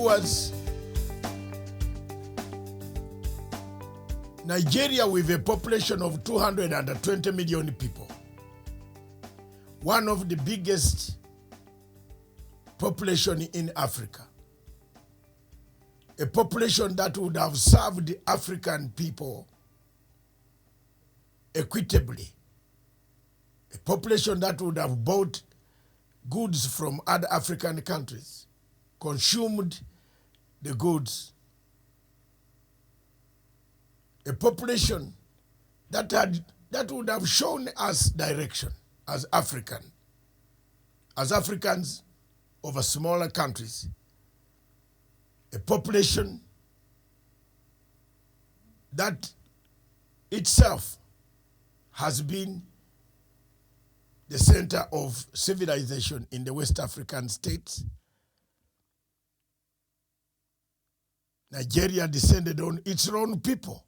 viewers, Nigeria, with a population of 220 million people, one of the biggest population in Africa, a population that would have served the African people equitably, a population that would have bought goods from other African countries, consumed the goods, a population that would have shown us direction as Africans of smaller countries, a population that itself has been the center of civilization in the West African states. Nigeria descended on its own people.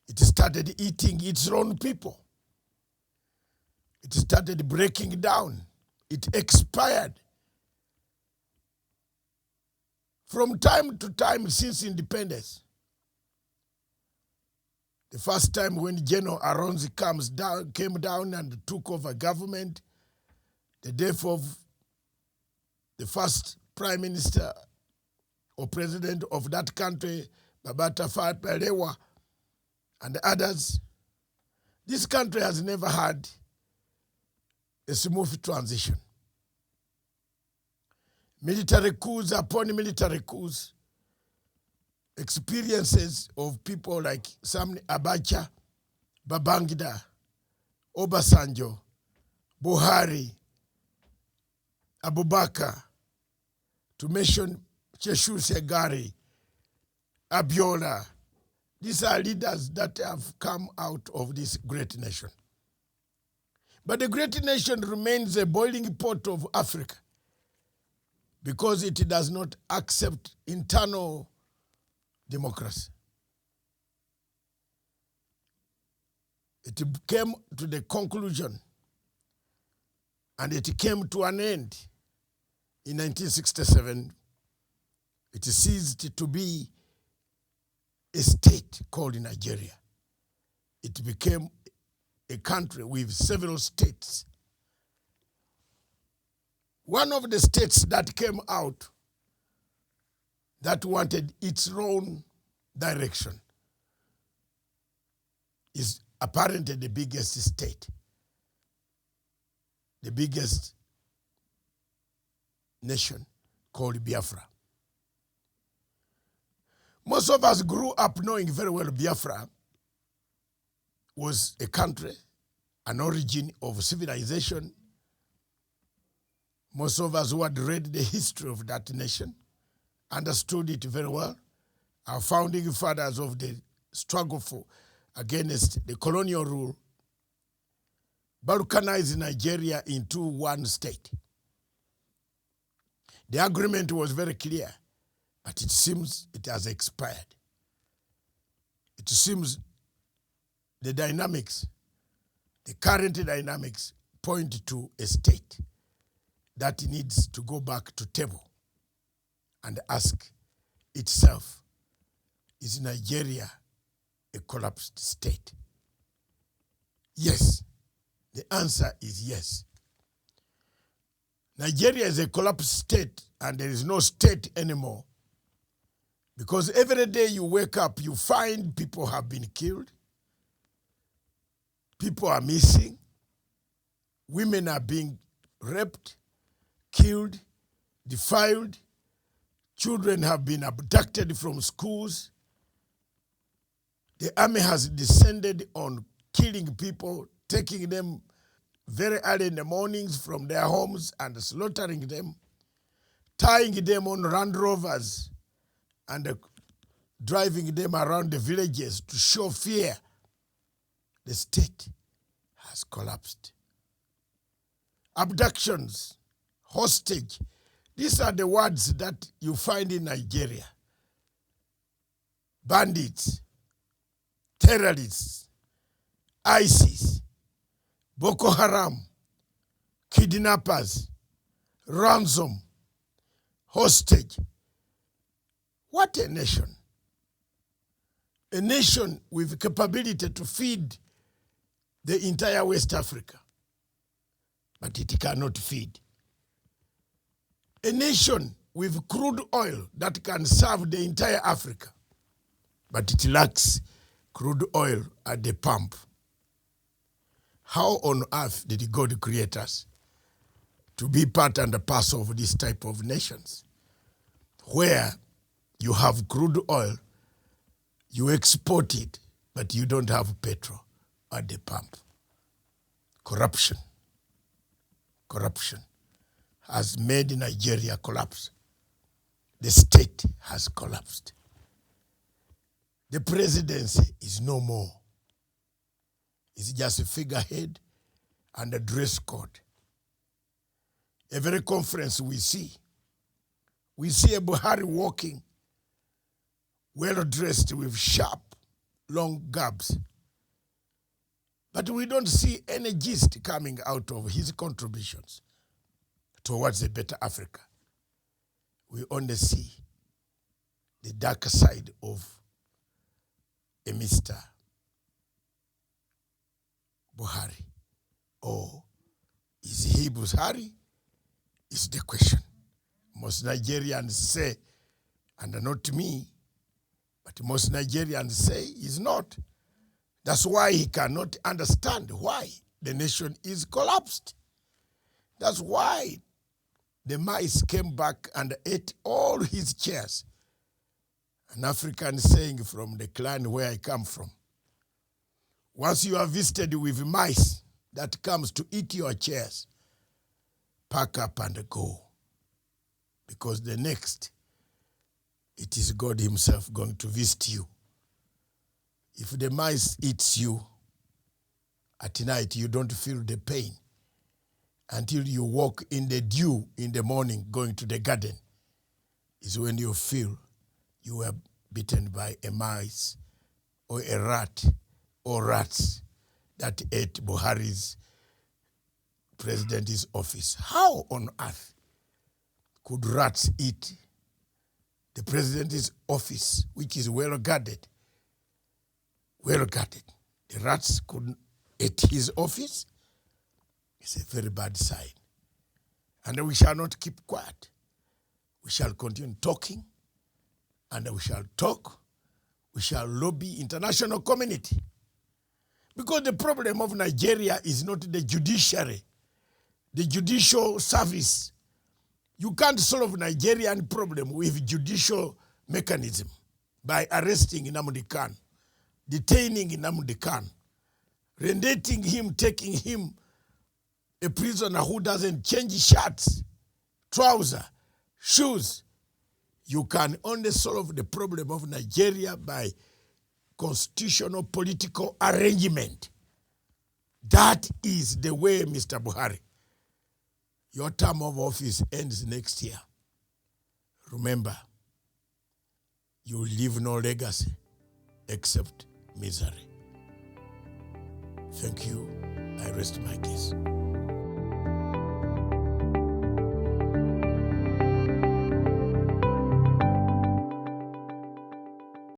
It started eating its own people. It started breaking down. It expired. From time to time since independence, the first time when General Aronzi came down and took over government, the death of the first prime minister or president of that country, Baba Tafawa Balewa, and others, this country has never had a smooth transition. Military coups upon military coups, experiences of people like Sammy Abacha, Babangida, Obasanjo, Buhari, Abubakar, to mention Cheshu Segari, Abiola. These are leaders that have come out of this great nation. But the great nation remains a boiling pot of Africa because it does not accept internal democracy. It came to the conclusion and it came to an end in 1967. It ceased to be a state called Nigeria. It became a country with several states. One of the states that came out that wanted its own direction is apparently the biggest state, the biggest nation, called Biafra. Most of us grew up knowing very well Biafra was a country, an origin of civilization. Most of us who had read the history of that nation understood it very well. Our founding fathers of the struggle against the colonial rule balkanized Nigeria into one state. The agreement was very clear, but it seems it has expired. It seems the dynamics, the current dynamics, point to a state that needs to go back to table and ask itself, is Nigeria a collapsed state? Yes. The answer is yes. Nigeria is a collapsed state and there is no state anymore because every day you wake up, you find people have been killed, people are missing, women are being raped, killed, defiled, children have been abducted from schools. The army has descended on killing people, taking them very early in the mornings from their homes and slaughtering them, tying them on Land Rovers and driving them around the villages to show fear. The state has collapsed. Abductions, hostage, these are the words that you find in Nigeria. Bandits, terrorists, ISIS, Boko Haram, kidnappers, ransom, hostage. What a nation. A nation with capability to feed the entire West Africa, but it cannot feed. A nation with crude oil that can serve the entire Africa, but it lacks crude oil at the pump. How on earth did God create us to be part and parcel of this type of nations, where you have crude oil, you export it, but you don't have petrol at the pump? Corruption has made Nigeria collapse. The state has collapsed. The presidency is no more. It's just a figurehead and a dress code. Every conference we see a Buhari walking, well-dressed with sharp, long gabs. But we don't see any gist coming out of his contributions towards a better Africa. We only see the darker side of a Mr. Buhari. Or is he Buhari? Is the question. Most Nigerians say, and not me, but most Nigerians say he's not. That's why he cannot understand why the nation is collapsed. That's why the mice came back and ate all his chairs. An African saying from the clan where I come from. Once you are visited with mice that comes to eat your chairs, pack up and go. Because the next, it is God himself going to visit you. If the mice eats you, at night you don't feel the pain until you walk in the dew in the morning going to the garden, is when you feel you were bitten by a mice or a rat or rats that ate Buhari's president's office. How on earth could rats eat the president's office, which is well guarded? Well guarded. The rats couldn't eat his office? It's a very bad sign. And we shall not keep quiet. We shall continue talking, and we shall talk. We shall lobby international community. Because the problem of Nigeria is not the judiciary, the judicial service. You can't solve Nigerian problem with judicial mechanism by arresting Nnamdi Kanu, detaining Nnamdi Kanu, rendating him, taking him a prisoner who doesn't change shirts, trousers, shoes. You can only solve the problem of Nigeria by constitutional political arrangement. That is the way, Mr. Buhari. Your term of office ends next year. Remember, you leave no legacy except misery. Thank you. I rest my case.